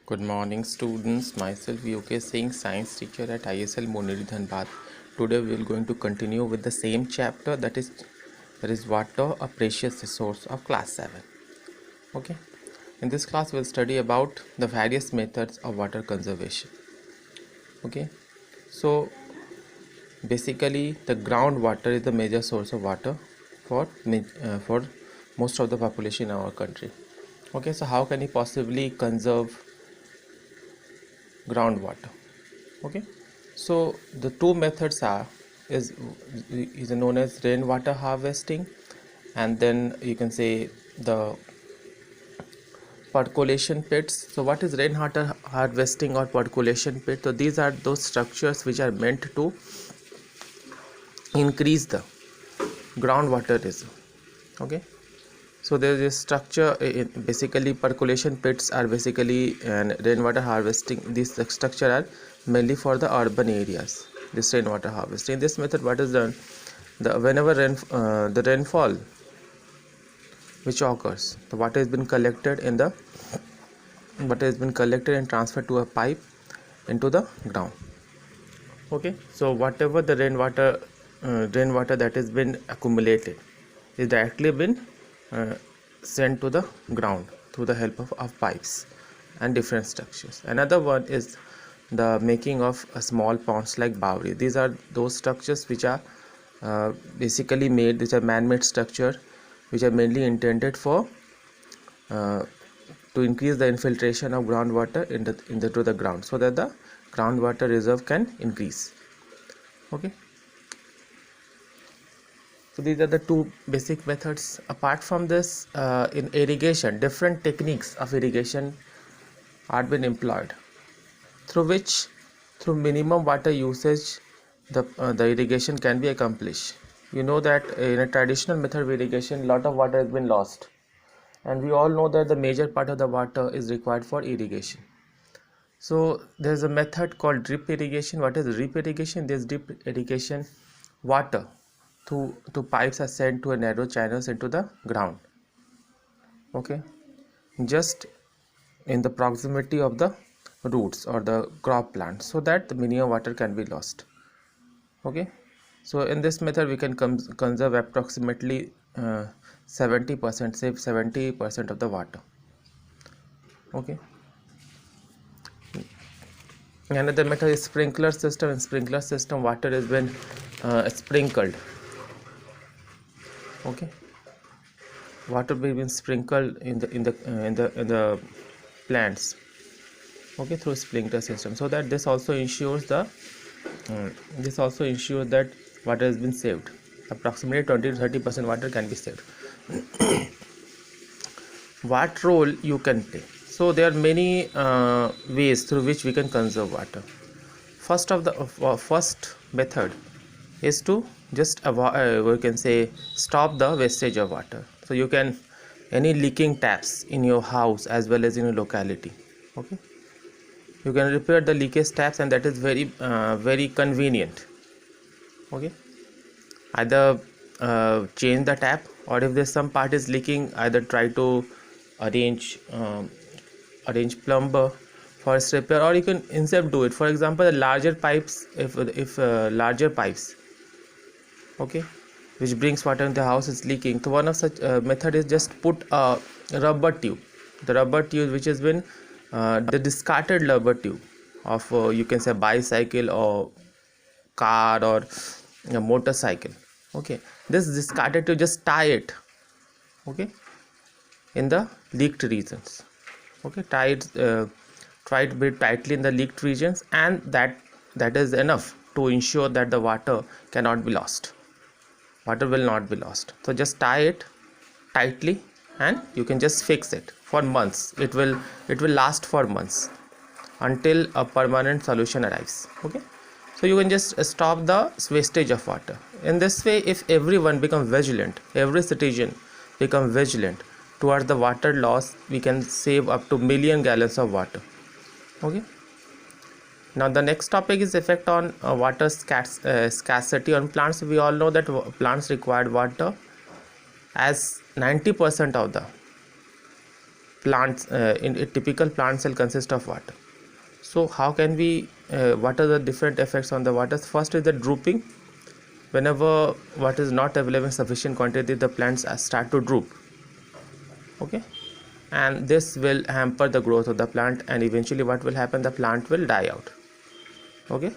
Good morning, students. Myself UK Singh, science teacher at ISL Moniri Dhanbad. Today we are going to continue with the same chapter, that is water, a precious resource, of class 7. Okay. In this class we will study about the various methods of water conservation. Okay. So basically the groundwater is the major source of water for most of the population in our country. Okay. So how can you possibly conserve groundwater? Okay, so the two methods is known as rainwater harvesting, and then you can say the percolation pits. So what is rainwater harvesting or percolation pit? So these are those structures which are meant to increase the groundwater reserve. Okay, so there is a structure basically percolation pits are basically, and rainwater harvesting, these structure are mainly for the urban areas. This rainwater harvesting, this method, what is done, whenever the rainfall which occurs, the water has been collected and transferred to a pipe into the ground. Okay, so whatever the rainwater that has been accumulated is directly been uh, sent to the ground through the help of pipes and different structures. Another one is the making of a small ponds like Bowery. These are those structures which are basically made, which are man-made structure, which are mainly intended for to increase the infiltration of groundwater into the ground, so that the groundwater reserve can increase. Okay, so these are the two basic methods. Apart from this, in irrigation, different techniques of irrigation are been employed, through minimum water usage the irrigation can be accomplished. You know that in a traditional method of irrigation, lot of water has been lost, and we all know that the major part of the water is required for irrigation. So there is a method called drip irrigation. What is drip irrigation? This drip irrigation, water to pipes are sent to a narrow channels into the ground. Okay, just in the proximity of the roots or the crop plant, so that the minimum water can be lost. Okay, so in this method we can conserve approximately 70%, save 70% of the water. Okay, another method is sprinkler system. In sprinkler system, water has been sprinkled. Okay, water will be sprinkled in the plants, okay, through sprinkler system, so that this also ensures that water has been saved. Approximately 20 to 30% water can be saved. What role you can play? So there are many ways through which we can conserve water. First method is to just avoid, we can say, stop the wastage of water. So you can, any leaking taps in your house as well as in your locality, okay, you can repair the leakage taps, and that is very convenient. Okay, either change the tap, or if there's some part is leaking, either try to arrange plumber for its repair, or you can instead do it. For example, the larger pipes, if larger pipes, okay, which brings water in the house is leaking, so one of such method is just put a rubber tube, which has been the discarded rubber tube of you can say bicycle or car or a motorcycle. Okay, this discarded tube, just tie it, okay, in the leaked regions. Okay, try it very tightly in the leaked regions, and that is enough to ensure that the water will not be lost. So just tie it tightly, and you can just fix it for months. It will last for months until a permanent solution arrives. Okay, so you can just stop the wastage of water. In this way, if everyone become vigilant, every citizen become vigilant towards the water loss, we can save up to 1,000,000 gallons of water. Okay, now the next topic is effect on water scarcity on plants. We all know that plants require water, as 90% of the plants in a typical plant cell consists of what? So how can we what are the different effects on the water? First is the drooping. Whenever water is not available in sufficient quantity, the plants start to droop. Okay, and this will hamper the growth of the plant, and eventually what will happen? The plant will die out. Okay,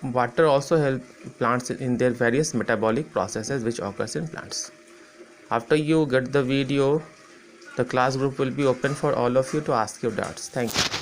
water also help plants in their various metabolic processes which occurs in plants. After you get the video, the class group will be open for all of you to ask your doubts. Thank you.